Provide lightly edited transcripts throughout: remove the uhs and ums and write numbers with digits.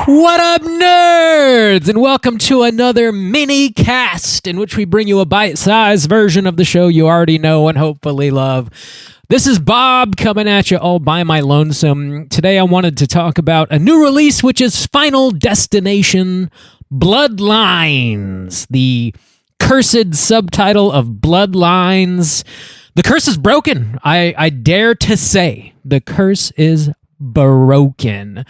What up, nerds? And welcome to another mini cast in which we bring you a bite-sized version of the show you already know and hopefully love. This is Bob coming at you all by my lonesome. Today I wanted to talk about a new release, which is Final Destination Bloodlines, the cursed subtitle of Bloodlines. The curse is broken. I dare to say the curse is broken.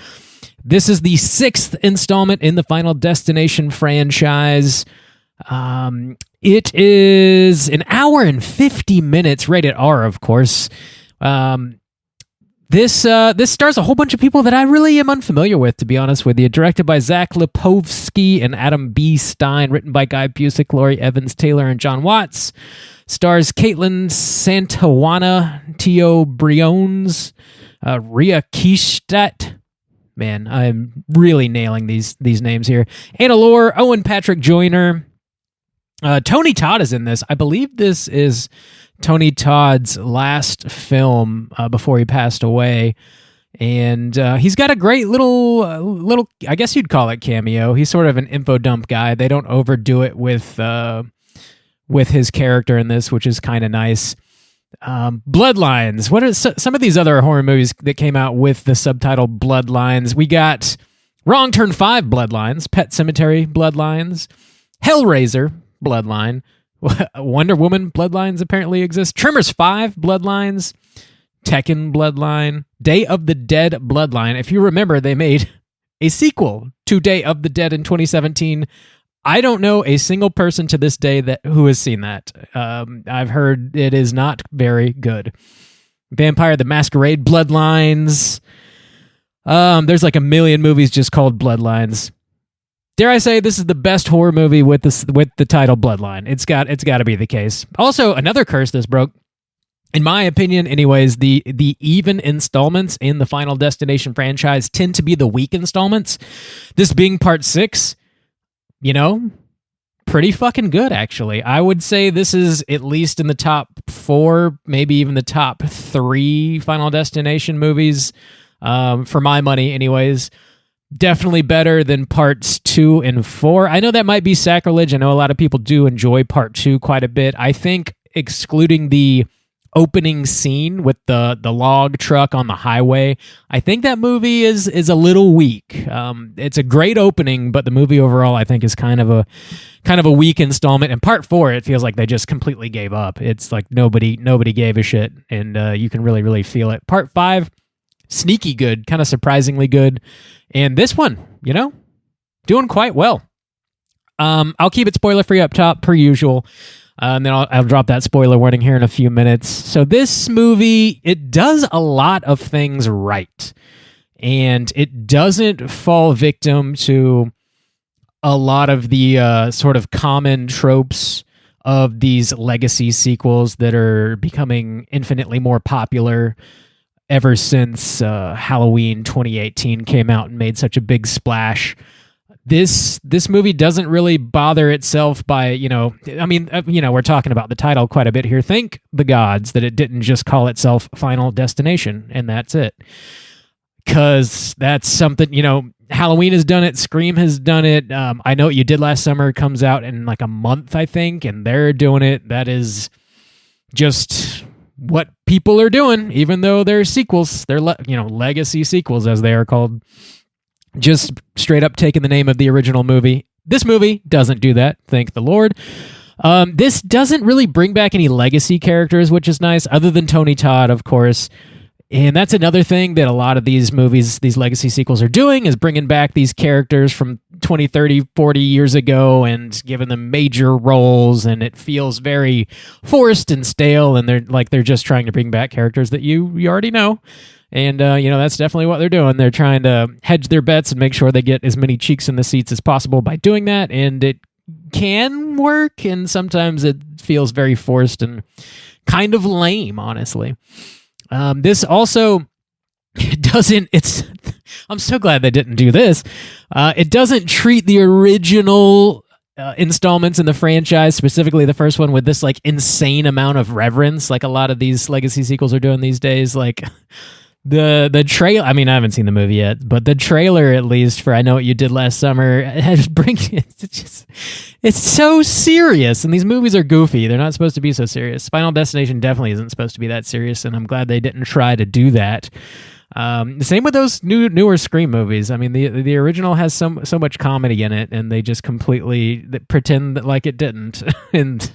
This is the sixth installment in the Final Destination franchise. It is an hour and 50 minutes, rated R, of course. This stars a whole bunch of people that I really am unfamiliar with, to be honest with you. Directed by Zach Lipovsky and Adam B. Stein. Written by Guy Busick, Laurie Evans Taylor, and John Watts. Stars Caitlin Santawana, Tio Briones, Ria Kishtat. Man, I'm really nailing these names here. Anna Lore, Owen Patrick Joyner. Tony Todd is in this. I believe this is Tony Todd's last film before he passed away. And he's got a great little, I guess you'd call it cameo. He's sort of an info dump guy. They don't overdo it with his character in this, which is kind of nice. Bloodlines. What are some of these other horror movies that came out with the subtitle Bloodlines? We got Wrong Turn 5 Bloodlines, Pet Sematary Bloodlines, Hellraiser Bloodline, Wonder Woman Bloodlines apparently exists, Tremors 5 Bloodlines, Tekken Bloodline, Day of the Dead Bloodline. If you remember, they made a sequel to Day of the Dead in 2017. I don't know a single person to this day who has seen that. I've heard it is not very good. Vampire the Masquerade Bloodlines. There's like a million movies just called Bloodlines. Dare I say this is the best horror movie with the title Bloodline? It's got to be the case. Also, another curse that's broke, in my opinion, anyways. The even installments in the Final Destination franchise tend to be the weak installments. This being part 6. You know, pretty fucking good, actually. I would say this is at least in the top 4, maybe even the top 3 Final Destination movies, for my money, anyways. Definitely better than parts 2 and 4. I know that might be sacrilege. I know a lot of people do enjoy part 2 quite a bit. I think excluding the opening scene with the log truck on the highway, I think that movie is a little weak. It's a great opening, but the movie overall I think is kind of a weak installment. And part 4, it feels like they just completely gave up. It's like nobody gave a shit, and you can really feel it. Part 5, sneaky good, kind of surprisingly good, and this one, doing quite well. I'll keep it spoiler free up top per usual. And then I'll drop that spoiler warning here in a few minutes. So this movie, it does a lot of things right. And it doesn't fall victim to a lot of the sort of common tropes of these legacy sequels that are becoming infinitely more popular ever since Halloween 2018 came out and made such a big splash. This movie doesn't really bother itself by, we're talking about the title quite a bit here. Thank the gods that it didn't just call itself Final Destination, and that's it. Because that's something, Halloween has done it, Scream has done it. I Know What You Did Last Summer comes out in like a month, I think, and they're doing it. That is just what people are doing, even though they're sequels. They're, legacy sequels, as they are called. Just straight up taking the name of the original movie. This movie doesn't do that, thank the Lord. This doesn't really bring back any legacy characters, which is nice, other than Tony Todd, of course. And that's another thing that a lot of these movies, these legacy sequels are doing, is bringing back these characters from 20, 30, 40 years ago and giving them major roles, and it feels very forced and stale, and they're just trying to bring back characters that you already know. And, that's definitely what they're doing. They're trying to hedge their bets and make sure they get as many cheeks in the seats as possible by doing that. And it can work, and sometimes it feels very forced and kind of lame, honestly. This also doesn't... I'm so glad they didn't do this. It doesn't treat the original installments in the franchise, specifically the first one, with this insane amount of reverence like a lot of these legacy sequels are doing these days. The trailer, I mean, I haven't seen the movie yet, but the trailer, at least, for I Know What You Did Last Summer, it's so serious, and these movies are goofy. They're not supposed to be so serious. Final Destination definitely isn't supposed to be that serious, and I'm glad they didn't try to do that. Same with those newer Scream movies. I mean, the original has so much comedy in it, and they just completely pretend that like it didn't. And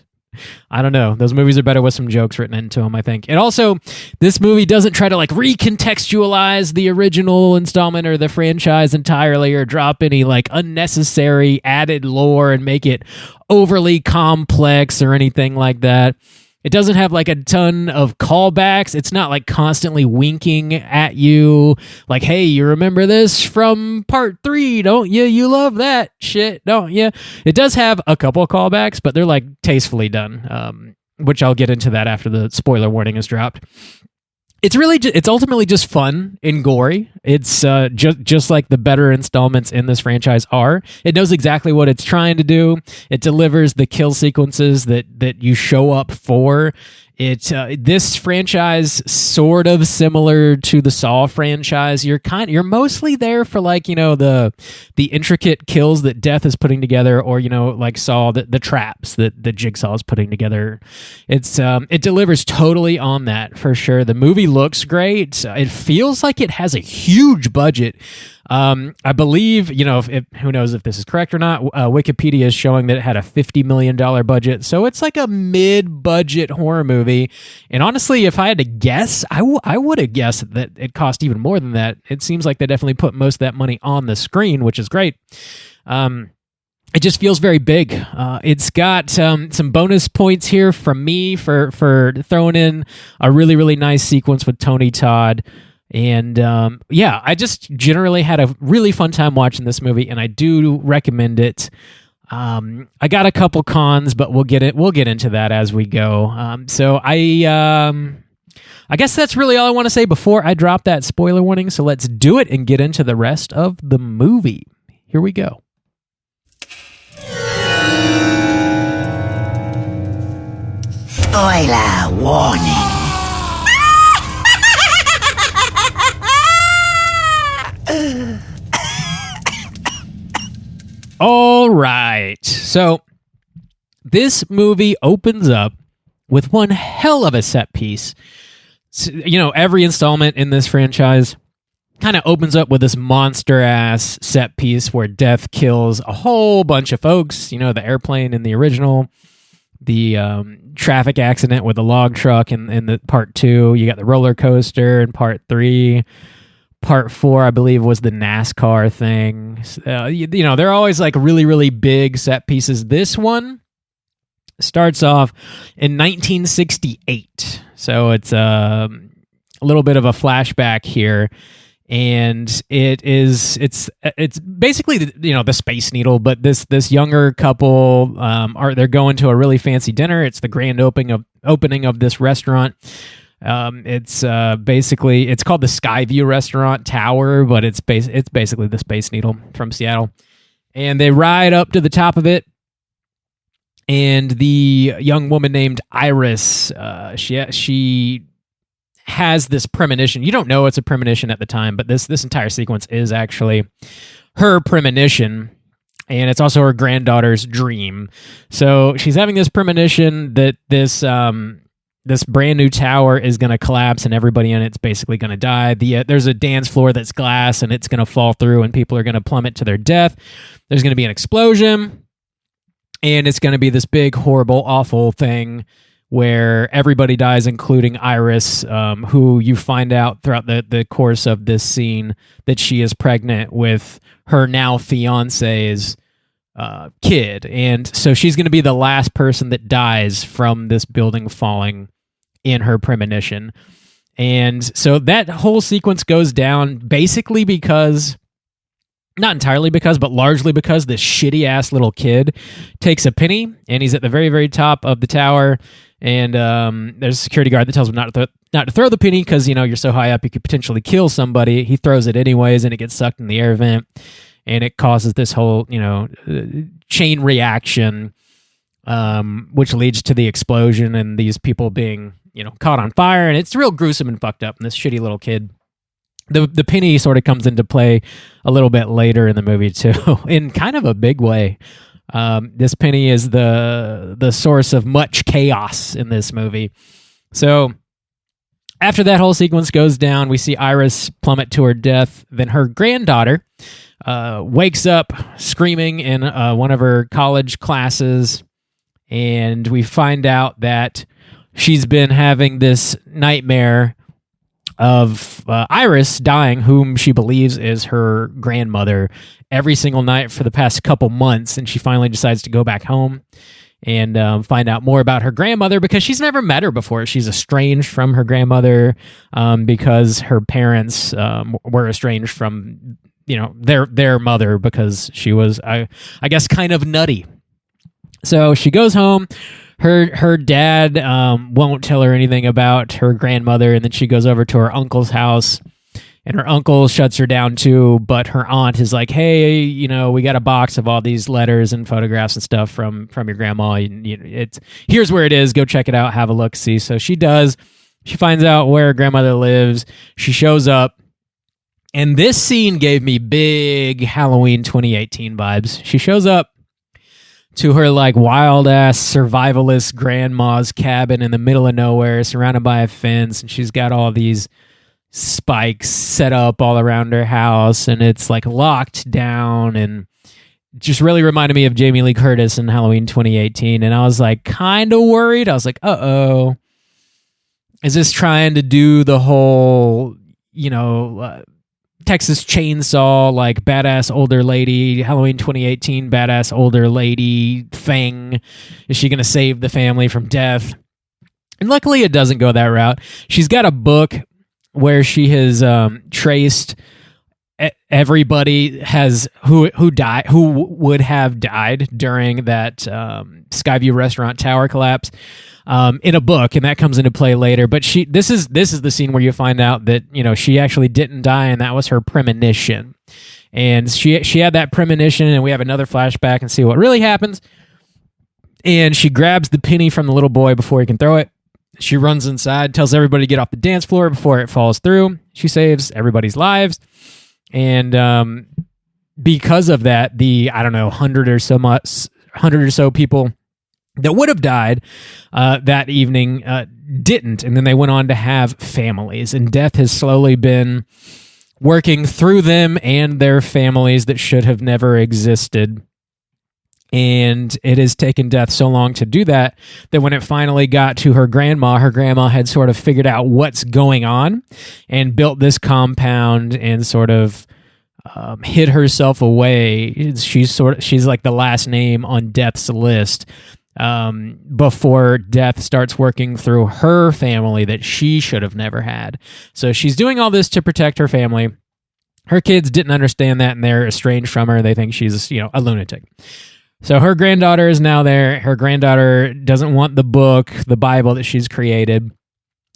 I don't know. Those movies are better with some jokes written into them, I think. And also, this movie doesn't try to like recontextualize the original installment or the franchise entirely, or drop any like unnecessary added lore and make it overly complex or anything like that. It doesn't have like a ton of callbacks. It's not like constantly winking at you like, hey, you remember this from part 3, don't you? You love that shit, don't you? It does have a couple of callbacks, but they're like tastefully done, which I'll get into that after the spoiler warning is dropped. It's ultimately just fun and gory. It's just like the better installments in this franchise are. It knows exactly what it's trying to do. It delivers the kill sequences that you show up for. This franchise, sort of similar to the Saw franchise, you're mostly there for like, the intricate kills that Death is putting together, or like Saw, the traps that Jigsaw is putting together. It delivers totally on that for sure. The movie looks great. It feels like it has a huge budget. I believe, who knows if this is correct or not, Wikipedia is showing that it had a $50 million budget. So it's like a mid-budget horror movie. And honestly, if I had to guess, I would have guessed that it cost even more than that. It seems like they definitely put most of that money on the screen, which is great. It just feels very big. It's got some bonus points here from me for throwing in a really, really nice sequence with Tony Todd. And I just generally had a really fun time watching this movie, and I do recommend it. I got a couple cons, but we'll get into that as we go. So I guess that's really all I want to say before I drop that spoiler warning. So let's do it and get into the rest of the movie. Here we go. Spoiler warning. All right. So this movie opens up with one hell of a set piece. So, every installment in this franchise kind of opens up with this monster-ass set piece where Death kills a whole bunch of folks. The airplane in the original, the traffic accident with the log truck in the part 2. You got the roller coaster in part 3. Part 4, I believe, was the NASCAR thing. They're always like really, really big set pieces. This one starts off in 1968. So it's a little bit of a flashback here. And it's basically the Space Needle, but this younger couple they're going to a really fancy dinner. It's the grand opening of this restaurant. It's basically, it's called the Skyview Restaurant Tower, but it's basically the Space Needle from Seattle. And they ride up to the top of it, and the young woman named Iris, she has this premonition. You don't know it's a premonition at the time, but this entire sequence is actually her premonition. And it's also her granddaughter's dream. So she's having this premonition that this brand new tower is going to collapse and everybody in it's basically going to die. There's a dance floor that's glass and it's going to fall through and people are going to plummet to their death. There's going to be an explosion, and it's going to be this big, horrible, awful thing where everybody dies, including Iris, who you find out throughout the course of this scene that she is pregnant with her now fiance's kid. And so she's going to be the last person that dies from this building falling in her premonition. And so that whole sequence goes down basically because, not entirely because, but largely because this shitty ass little kid takes a penny, and he's at the very, very top of the tower. And there's a security guard that tells him not to throw the penny because, you're so high up you could potentially kill somebody. He throws it anyways, and it gets sucked in the air vent. And it causes this whole, chain reaction, which leads to the explosion and these people being, caught on fire. And it's real gruesome and fucked up. And this shitty little kid The penny sort of comes into play a little bit later in the movie too, in kind of a big way. This penny is the source of much chaos in this movie. So after that whole sequence goes down, we see Iris plummet to her death. Then her granddaughter wakes up screaming in one of her college classes, and we find out that she's been having this nightmare of Iris dying, whom she believes is her grandmother, every single night for the past couple months. And she finally decides to go back home and find out more about her grandmother, because she's never met her before. She's estranged from her grandmother because her parents were estranged from, their mother, because she was, I guess, kind of nutty. So she goes home. Her dad won't tell her anything about her grandmother, and then she goes over to her uncle's house, and her uncle shuts her down too, but her aunt is like, hey, we got a box of all these letters and photographs and stuff from your grandma. Here's where it is. Go check it out. Have a look. See. So she does. She finds out where her grandmother lives. She shows up. And this scene gave me big Halloween 2018 vibes. She shows up to her wild ass survivalist grandma's cabin in the middle of nowhere, surrounded by a fence, and she's got all these spikes set up all around her house, and it's locked down, and just really reminded me of Jamie Lee Curtis in Halloween 2018. And I was kind of worried. I was uh-oh, is this trying to do the whole Texas Chainsaw, badass older lady, Halloween 2018 badass older lady thing? Is she going to save the family from death? And luckily it doesn't go that route. She's got a book where she has traced everybody who would have died during that Skyview restaurant tower collapse in a book, and that comes into play later. But this is the scene where you find out that she actually didn't die, and that was her premonition. And she had that premonition, and we have another flashback and see what really happens. And she grabs the penny from the little boy before he can throw it. She runs inside, tells everybody to get off the dance floor before it falls through. She saves everybody's lives. And because of that, the 100 or so people that would have died that evening didn't, and then they went on to have families, and death has slowly been working through them and their families that should have never existed. And it has taken death so long to do that when it finally got to her grandma had sort of figured out what's going on and built this compound and sort of hid herself away. She's like the last name on death's list before death starts working through her family that she should have never had. So she's doing all this to protect her family. Her kids didn't understand that, and they're estranged from her. They think she's a lunatic. So her granddaughter is now there. Her granddaughter doesn't want the book, the Bible that she's created,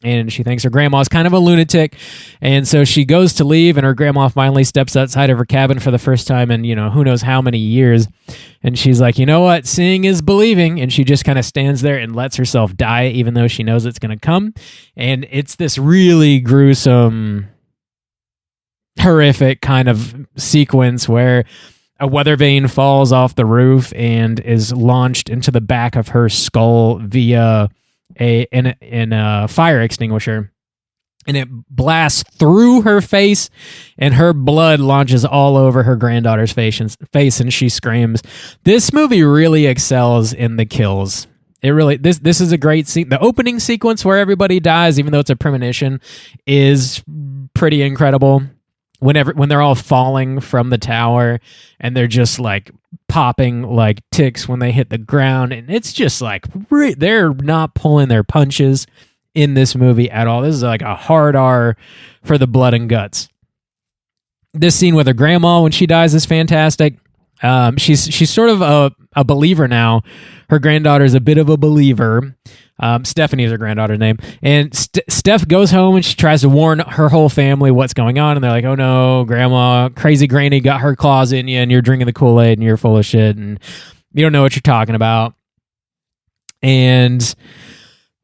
and she thinks her grandma is kind of a lunatic. And so she goes to leave, and her grandma finally steps outside of her cabin for the first time in, who knows how many years. And she's like, you know what? Seeing is believing. And she just kind of stands there and lets herself die, even though she knows it's going to come. And it's this really gruesome, horrific kind of sequence where a weather vane falls off the roof and is launched into the back of her skull via a fire extinguisher, and it blasts through her face, and her blood launches all over her granddaughter's face, and she screams. This movie really excels in the kills. It really this is a great scene. The opening sequence where everybody dies, even though it's a premonition, is pretty incredible. When they're all falling from the tower and they're just popping like ticks when they hit the ground, and it's just they're not pulling their punches in this movie at all. This is a hard R for the blood and guts. This scene with her grandma when she dies is fantastic. She's sort of a believer now. Her granddaughter is a bit of a believer. Stephanie is her granddaughter's name. And Steph goes home and she tries to warn her whole family what's going on. And they're like, oh no, grandma, crazy granny got her claws in you and you're drinking the Kool-Aid and you're full of shit and you don't know what you're talking about. And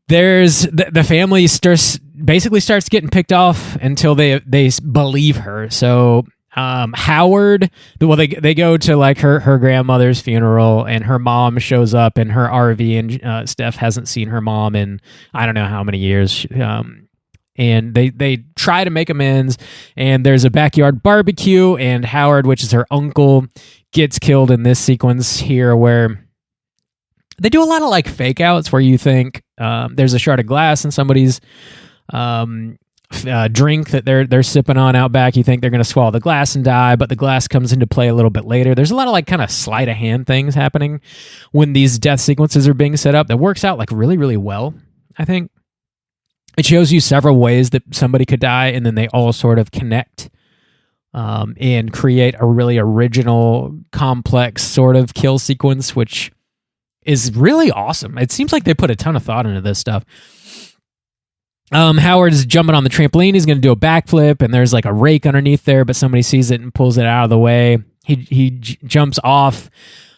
there's the family starts basically starts getting picked off until they believe her. So Howard, well, they go to like her grandmother's funeral, and her mom shows up in her RV, and Steph hasn't seen her mom in I don't know how many years. And they try to make amends, and there's a backyard barbecue, and Howard, which is her uncle, gets killed in this sequence here, where they do a lot of like fake outs where you think there's a shard of glass in somebody's drink that they're sipping on out back. You think they're going to swallow the glass and die, but the glass comes into play a little bit later. There's a lot of like kind of sleight of hand things happening when these death sequences are being set up that works out like really, really well, I think. It shows you several ways that somebody could die, and then they all sort of connect and create a really original, complex sort of kill sequence, which is really awesome. It seems like they put a ton of thought into this stuff. Howard's jumping on the trampoline. He's going to do a backflip, and there's like a rake underneath there, but somebody sees it and pulls it out of the way. He jumps off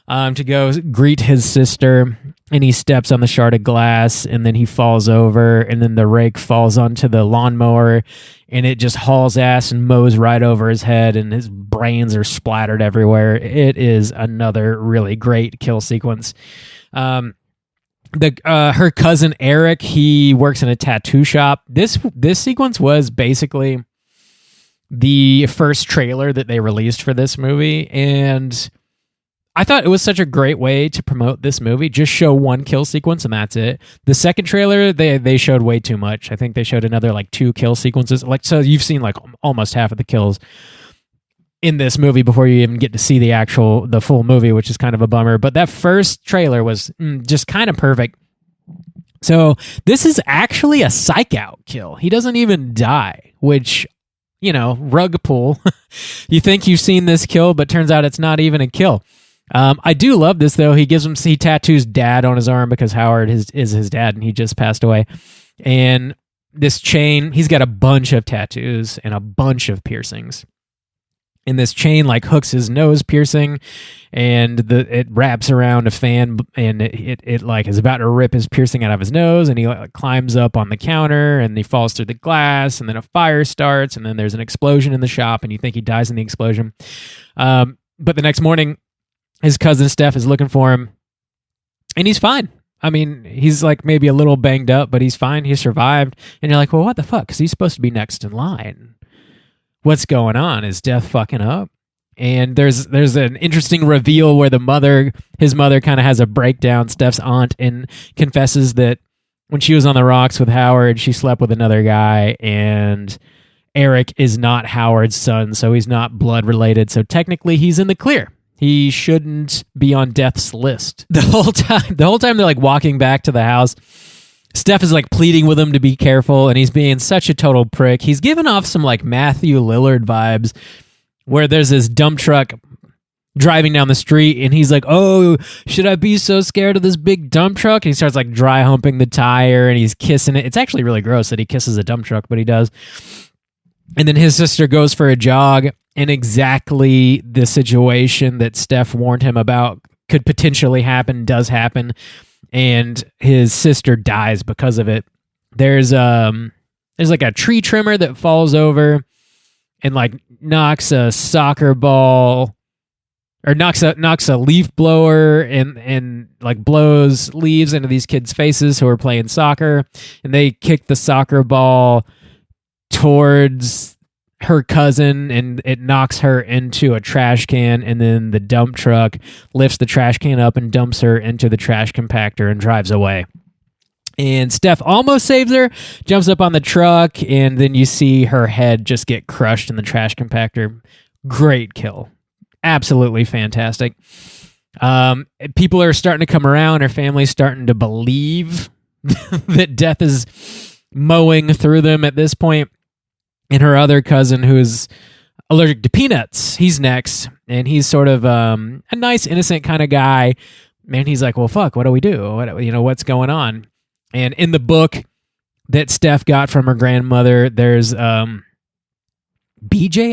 to go greet his sister, and he steps on the shard of glass, and then he falls over, and then the rake falls onto the lawnmower, and it just hauls ass and mows right over his head, and his brains are splattered everywhere. It is another really great kill sequence. Her cousin Eric, he works in a tattoo shop. This sequence was basically the first trailer that they released for this movie, and I thought it was such a great way to promote this movie. Just show one kill sequence and that's it. The second trailer, they showed way too much. I think they showed another like 2 kill sequences. Like, so you've seen like almost half of the kills in this movie before you even get to see the full movie, which is kind of a bummer. But that first trailer was just kind of perfect. So this is actually a psych out kill. He doesn't even die, which, you know, rug pull. You think you've seen this kill, but turns out it's not even a kill. I do love this though. He tattoos dad on his arm because Howard is his dad and he just passed away. And this chain, he's got a bunch of tattoos and a bunch of piercings. And this chain like hooks his nose piercing, and it wraps around a fan, and it like is about to rip his piercing out of his nose, and he like climbs up on the counter, and he falls through the glass, and then a fire starts, and then there's an explosion in the shop, and you think he dies in the explosion. But the next morning, his cousin Steph is looking for him, and he's fine. I mean, he's like maybe a little banged up, but he's fine. He survived. And you're like, well, what the fuck? Because he's supposed to be next in line. What's going on? Is Death fucking up? And there's an interesting reveal where his mother kind of has a breakdown, Steph's aunt, and confesses that when she was on the rocks with Howard, she slept with another guy, and Eric is not Howard's son, so he's not blood related. So technically he's in the clear. He shouldn't be on Death's list. The whole time they're like walking back to the house, Steph is like pleading with him to be careful, and he's being such a total prick. He's giving off some like Matthew Lillard vibes, where there's this dump truck driving down the street, and he's like, oh, should I be so scared of this big dump truck? And he starts like dry humping the tire, and he's kissing it. It's actually really gross that he kisses a dump truck, but he does. And then his sister goes for a jog, and exactly the situation that Steph warned him about could potentially happen does happen, and his sister dies because of it. There's like a tree trimmer that falls over and like knocks a soccer ball, or knocks a leaf blower and like blows leaves into these kids' faces who are playing soccer, and they kick the soccer ball towards her cousin, and it knocks her into a trash can, and then the dump truck lifts the trash can up and dumps her into the trash compactor and drives away. And Steph almost saves her, jumps up on the truck, and then you see her head just get crushed in the trash compactor. Great kill. Absolutely fantastic. People are starting to come around. Her family's starting to believe that Death is mowing through them at this point. And her other cousin, who is allergic to peanuts, he's next. And he's sort of a nice, innocent kind of guy. Man, he's like, well, fuck, what do we do? What's going on? And in the book that Steph got from her grandmother, there's BJ,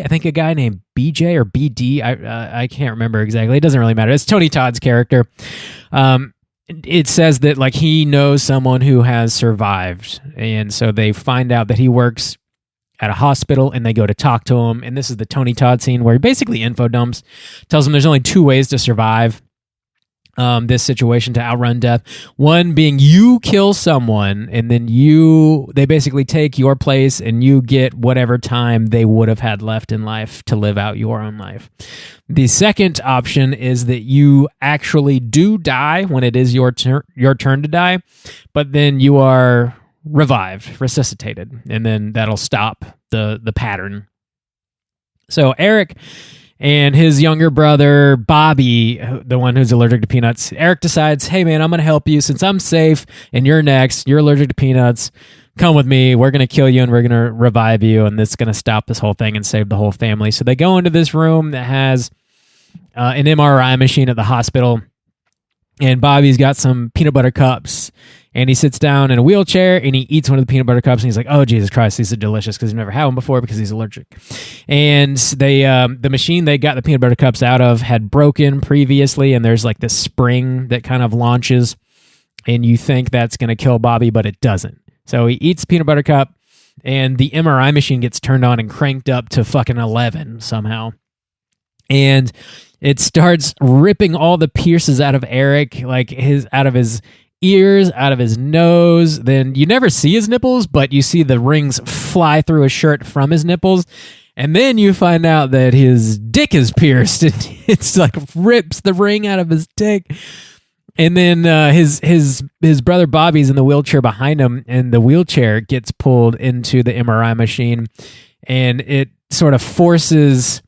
I think a guy named BJ or BD. I can't remember exactly. It doesn't really matter. It's Tony Todd's character. it says that like he knows someone who has survived, and so they find out that he works at a hospital, and they go to talk to him. And this is the Tony Todd scene where he basically info dumps, tells him there's only 2 ways to survive this situation, to outrun death. One being you kill someone, and then they basically take your place, and you get whatever time they would have had left in life to live out your own life. The second option is that you actually do die when it is your turn to die, but then you are revived, resuscitated, and then that'll stop the pattern. So Eric and his younger brother, Bobby, the one who's allergic to peanuts, Eric decides, hey man, I'm going to help you since I'm safe and you're next. You're allergic to peanuts. Come with me. We're going to kill you and we're going to revive you, and this is going to stop this whole thing and save the whole family. So they go into this room that has an MRI machine at the hospital, and Bobby's got some peanut butter cups, and he sits down in a wheelchair and he eats one of the peanut butter cups, and he's like, oh, Jesus Christ, these are delicious, because he's never had one before because he's allergic. And the machine they got the peanut butter cups out of had broken previously, and there's like this spring that kind of launches, and you think that's going to kill Bobby, but it doesn't. So he eats the peanut butter cup, and the MRI machine gets turned on and cranked up to fucking 11 somehow. And it starts ripping all the pierces out of Eric, like out of his ears, out of his nose. Then you never see his nipples, but you see the rings fly through his shirt from his nipples. And then you find out that his dick is pierced, and it's like rips the ring out of his dick. And then his brother Bobby's in the wheelchair behind him, and the wheelchair gets pulled into the MRI machine, and it sort of forces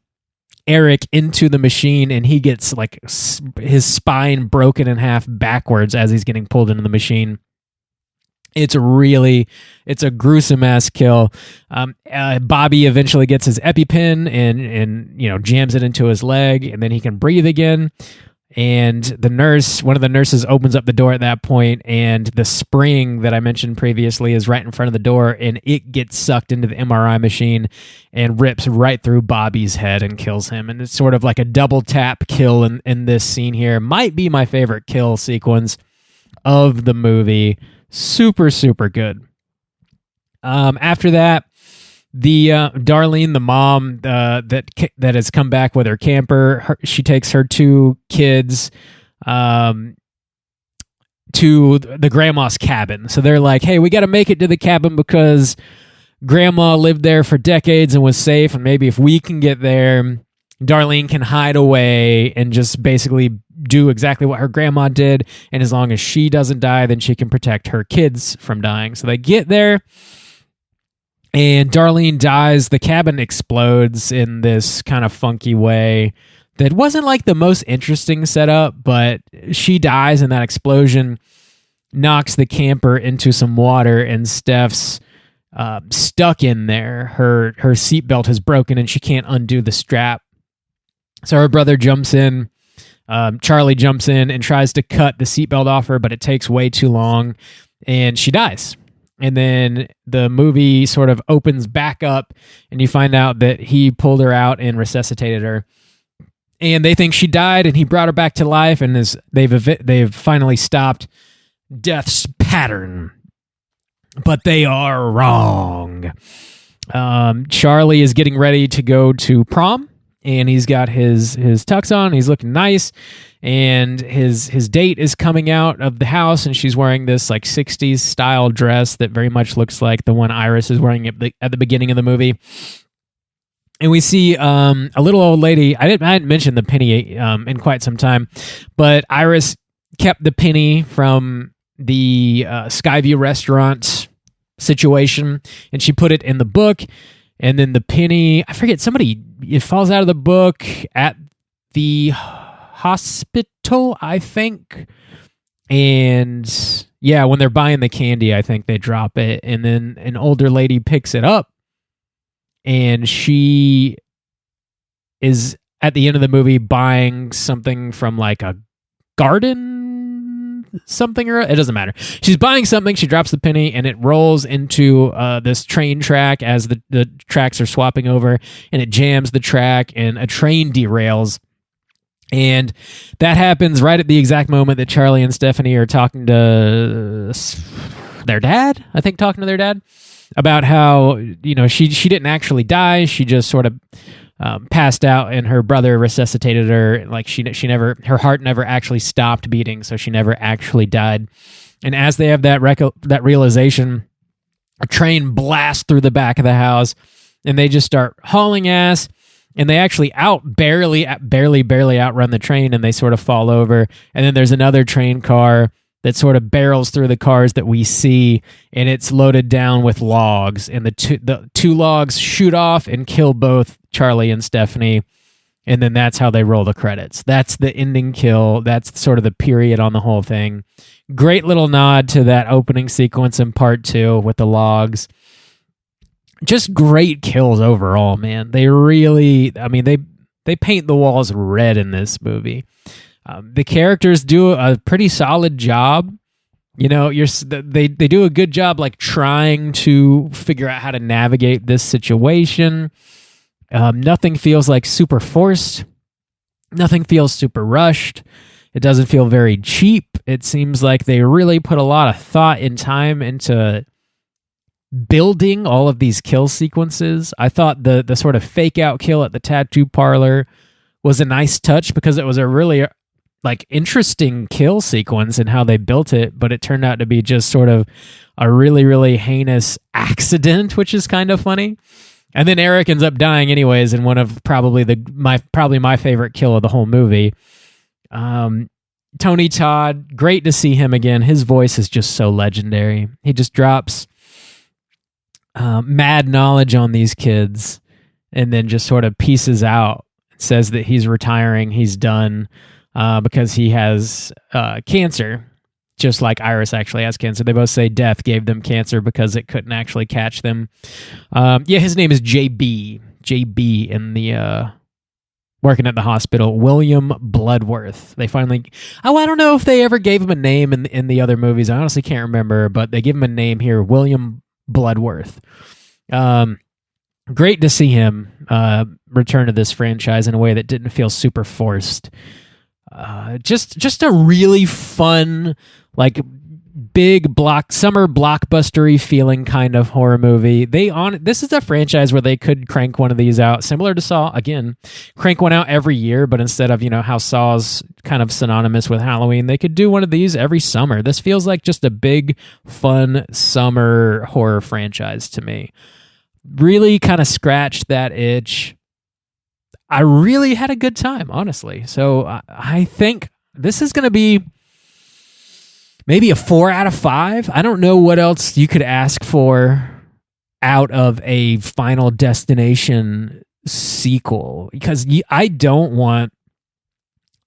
Eric into the machine, and he gets like his spine broken in half backwards as he's getting pulled into the machine. It's a gruesome ass kill. Bobby eventually gets his EpiPen and jams it into his leg, and then he can breathe again. And one of the nurses opens up the door at that point, and the spring that I mentioned previously is right in front of the door, and it gets sucked into the MRI machine and rips right through Bobby's head and kills him. And it's sort of like a double tap kill in this scene here. Might be my favorite kill sequence of the movie. Super, super good. After that, the Darlene, the mom that has come back with her camper, she takes her 2 kids to the grandma's cabin. So they're like, hey, we got to make it to the cabin because grandma lived there for decades and was safe, and maybe if we can get there, Darlene can hide away and just basically do exactly what her grandma did, and as long as she doesn't die, then she can protect her kids from dying. So they get there, and Darlene dies. The cabin explodes in this kind of funky way that wasn't like the most interesting setup, but she dies, and that explosion knocks the camper into some water, and Steph's stuck in there. Her seatbelt has broken, and she can't undo the strap. So her brother jumps in. Charlie jumps in and tries to cut the seatbelt off her, but it takes way too long, and she dies. And then the movie sort of opens back up, and you find out that he pulled her out and resuscitated her. And they think she died, and he brought her back to life, and they've finally stopped death's pattern. But they are wrong. Charlie is getting ready to go to prom, and he's got his tux on. He's looking nice, and his date is coming out of the house, and she's wearing this like 60s style dress that very much looks like the one Iris is wearing at the beginning of the movie. And we see a little old lady. I hadn't mentioned the penny in quite some time, but Iris kept the penny from the Skyview restaurant situation, and she put it in the book. And then the penny, I forget, it falls out of the book at the hospital, I think. And yeah, when they're buying the candy, I think they drop it. And then an older lady picks it up, and she is at the end of the movie buying something from like a garden something, or it doesn't matter. She's buying something, she drops the penny, and it rolls into this train track as the tracks are swapping over, and it jams the track, and a train derails, And that happens right at the exact moment that Charlie and Stephanie are talking to their dad, I think, talking to their dad about how, she didn't actually die. She just sort of passed out, and her brother resuscitated her. Like she never, her heart never actually stopped beating, so she never actually died. And as they have that realization, a train blasts through the back of the house, and they just start hauling ass. And they actually barely outrun the train, and they sort of fall over. And then there's another train car that sort of barrels through the cars that we see, and it's loaded down with logs. And the two logs shoot off and kill both Charlie and Stephanie. And then that's how they roll the credits. That's the ending kill. That's sort of the period on the whole thing. Great little nod to that opening sequence in part 2 with the logs. Just great kills overall, man. They really, they paint the walls red in this movie. The characters do a pretty solid job. They do a good job, like trying to figure out how to navigate this situation. Nothing feels like super forced. Nothing feels super rushed. It doesn't feel very cheap. It seems like they really put a lot of thought and time into building all of these kill sequences. I thought the sort of fake out kill at the tattoo parlor was a nice touch because it was a really interesting kill sequence and how they built it, but it turned out to be just sort of a really, really heinous accident, which is kind of funny. And then Eric ends up dying anyways in one of probably my favorite kill of the whole movie. Tony Todd, great to see him again. His voice is just so legendary. He just drops mad knowledge on these kids and then just sort of pieces out. Says that he's retiring, he's done because he has cancer, just like Iris actually has cancer. They both say death gave them cancer because it couldn't actually catch them. His name is JB in the working at the hospital, William Bloodworth. They finally, I don't know if they ever gave him a name in the other movies. I honestly can't remember, but they give him a name here, William Bloodworth. Great to see him return to this franchise in a way that didn't feel super forced. Just a really fun, big summer blockbustery feeling kind of horror movie. This is a franchise where they could crank one of these out, similar to Saw. Again, crank one out every year, but instead of how Saw's kind of synonymous with Halloween, they could do one of these every summer. This feels like just a big, fun summer horror franchise to me. Really kind of scratched that itch. I really had a good time, honestly. So I think this is going to be maybe a 4 out of 5. I don't know what else you could ask for out of a Final Destination sequel, because I don't want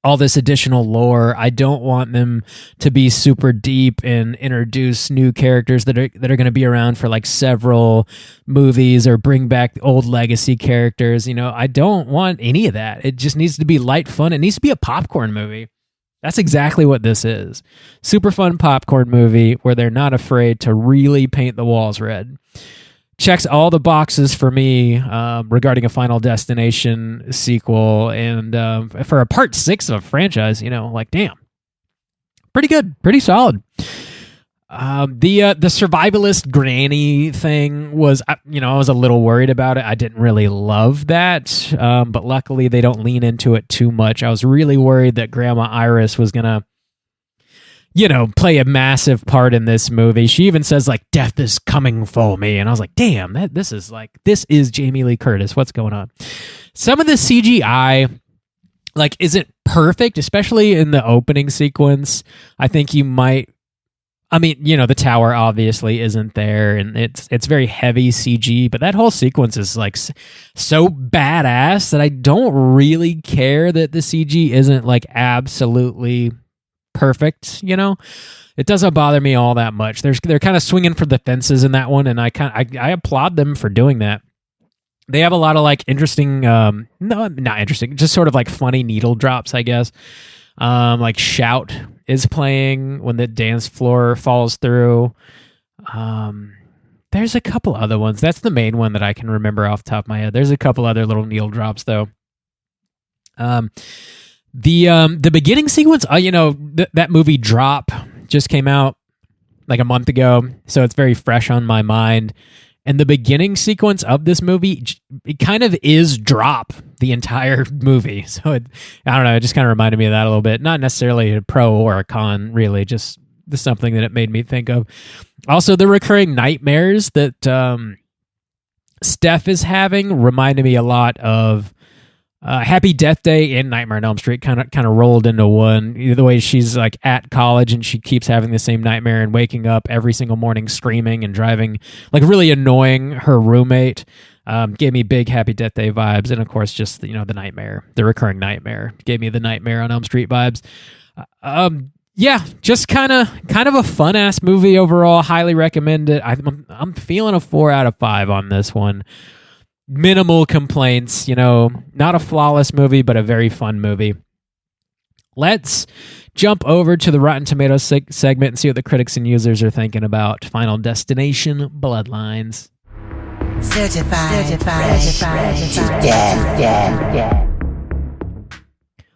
all this additional lore. I don't want them to be super deep and introduce new characters that are going to be around for several movies or bring back old legacy characters. I don't want any of that. It just needs to be light fun. It needs to be a popcorn movie. That's exactly what this is. Super fun popcorn movie where they're not afraid to really paint the walls red. Checks all the boxes for me regarding a Final Destination sequel, and for a part 6 of a franchise, damn, pretty good, pretty solid. The survivalist granny thing was, I was a little worried about it. I didn't really love that, but luckily they don't lean into it too much. I was really worried that Grandma Iris was gonna play a massive part in this movie. She even says death is coming for me. And I was like, damn, this is Jamie Lee Curtis. What's going on? Some of the CGI isn't perfect, especially in the opening sequence. I think you might, the tower obviously isn't there and it's very heavy CG, but that whole sequence is so badass that I don't really care that the CG isn't absolutely perfect. It doesn't bother me all that much. They're kind of swinging for the fences in that one, and I applaud them for doing that. They have a lot of interesting, no, not interesting, just sort of funny needle drops, I guess. Shout is playing when the dance floor falls through. There's a couple other ones. That's the main one that I can remember off the top of my head. There's a couple other little needle drops though. The beginning sequence, that movie Drop just came out like a month ago, so it's very fresh on my mind. And the beginning sequence of this movie, it kind of is Drop the entire movie. So I don't know, it just kind of reminded me of that a little bit. Not necessarily a pro or a con, really, just something that it made me think of. Also, the recurring nightmares that Steph is having reminded me a lot of Happy Death Day and Nightmare on Elm Street, kind of rolled into one. The way she's like at college and she keeps having the same nightmare and waking up every single morning screaming and driving, like really annoying her roommate. Gave me big Happy Death Day vibes, and of course, just the nightmare, the recurring nightmare, gave me the Nightmare on Elm Street vibes. Yeah, just kind of a fun ass movie overall. Highly recommend it. I'm feeling a 4 out of 5 on this one. Minimal complaints, not a flawless movie, but a very fun movie. Let's jump over to the Rotten Tomatoes segment and see what the critics and users are thinking about Final Destination Bloodlines. Certified.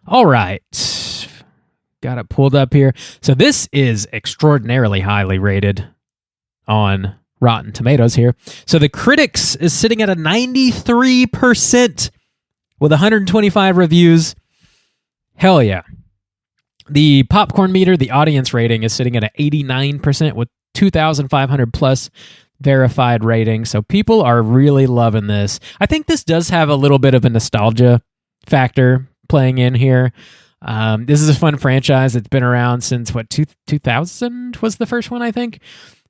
All right. Got it pulled up here. So this is extraordinarily highly rated on Rotten Tomatoes here. So the critics is sitting at a 93% with 125 reviews. Hell yeah. The popcorn meter, the audience rating, is sitting at an 89% with 2,500 plus verified rating. So people are really loving this. I think this does have a little bit of a nostalgia factor playing in here. This is a fun franchise. It's been around since 2000 was the first one, I think.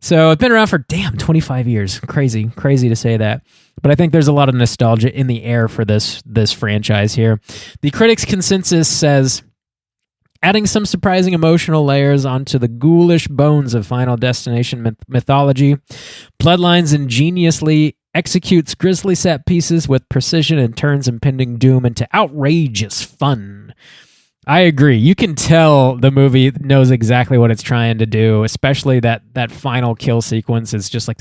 So it's been around for 25 years. Crazy to say that. But I think there's a lot of nostalgia in the air for this franchise here. The critics' consensus says, adding some surprising emotional layers onto the ghoulish bones of Final Destination mythology, Bloodlines ingeniously executes grisly set pieces with precision and turns impending doom into outrageous fun. I agree. You can tell the movie knows exactly what it's trying to do, especially that final kill sequence is just like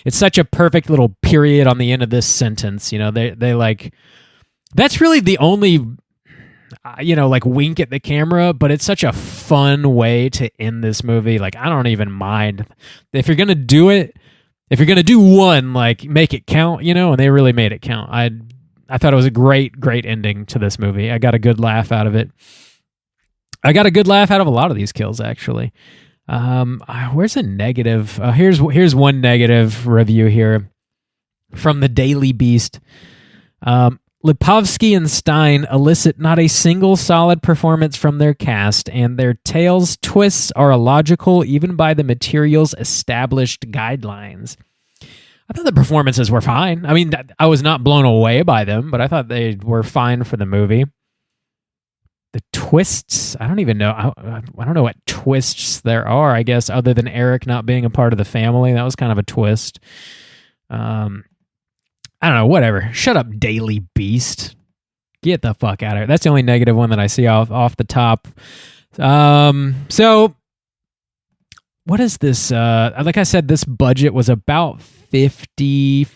it's such a perfect little period on the end of this sentence. They like, that's really the only, like wink at the camera, but it's such a fun way to end this movie. Like, I don't even mind if you're going to do it. If you're going to do one, like make it count, and they really made it count. I thought it was a great ending to this movie. I got a good laugh out of it. I got a good laugh out of a lot of these kills, actually. Where's a negative? Here's one negative review here from the Daily Beast. Lipovsky and Stein elicit not a single solid performance from their cast, and their tales' twists are illogical even by the material's established guidelines. I thought the performances were fine. I mean, I was not blown away by them, but I thought they were fine for the movie. The twists, I don't even know. I don't know what twists there are, I guess, other than Eric not being a part of the family. That was kind of a twist. I don't know, whatever. Shut up, Daily Beast. Get the fuck out of here. That's the only negative one that I see off the top. So, what is this? Like I said, this budget was about $50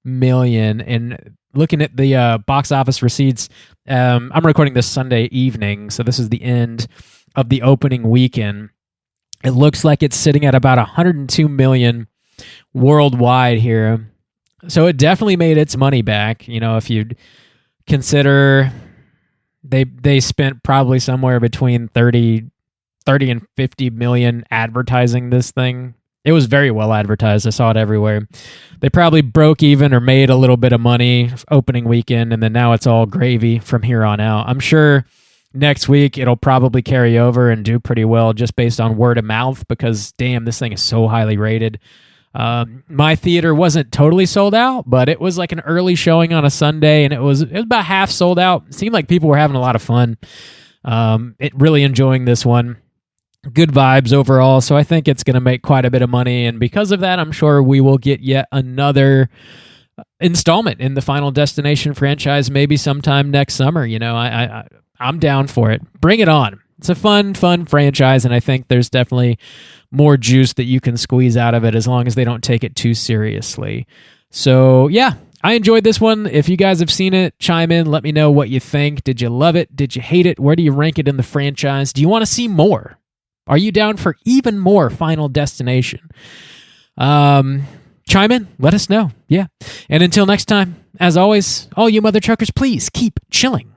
million, and looking at the box office receipts, I'm recording this Sunday evening, so this is the end of the opening weekend. It looks like it's sitting at about $102 million worldwide here. So it definitely made its money back. If you'd consider they spent probably somewhere between 30 and 50 million advertising this thing. It was very well advertised. I saw it everywhere. They probably broke even or made a little bit of money opening weekend, and then now it's all gravy from here on out. I'm sure next week it'll probably carry over and do pretty well just based on word of mouth because, damn, this thing is so highly rated. My theater wasn't totally sold out, but it was like an early showing on a Sunday, and it was about half sold out. It seemed like people were having a lot of fun. Really enjoying this one. Good vibes overall, so I think it's going to make quite a bit of money, and because of that, I'm sure we will get yet another installment in the Final Destination franchise maybe sometime next summer. I'm down for it. Bring it on. It's a fun franchise, and I think there's definitely more juice that you can squeeze out of it as long as they don't take it too seriously. So, yeah, I enjoyed this one. If you guys have seen it, chime in. Let me know what you think. Did you love it? Did you hate it? Where do you rank it in the franchise? Do you want to see more? Are you down for even more Final Destination? Chime in. Let us know. Yeah. And until next time, as always, all you mother truckers, please keep chilling.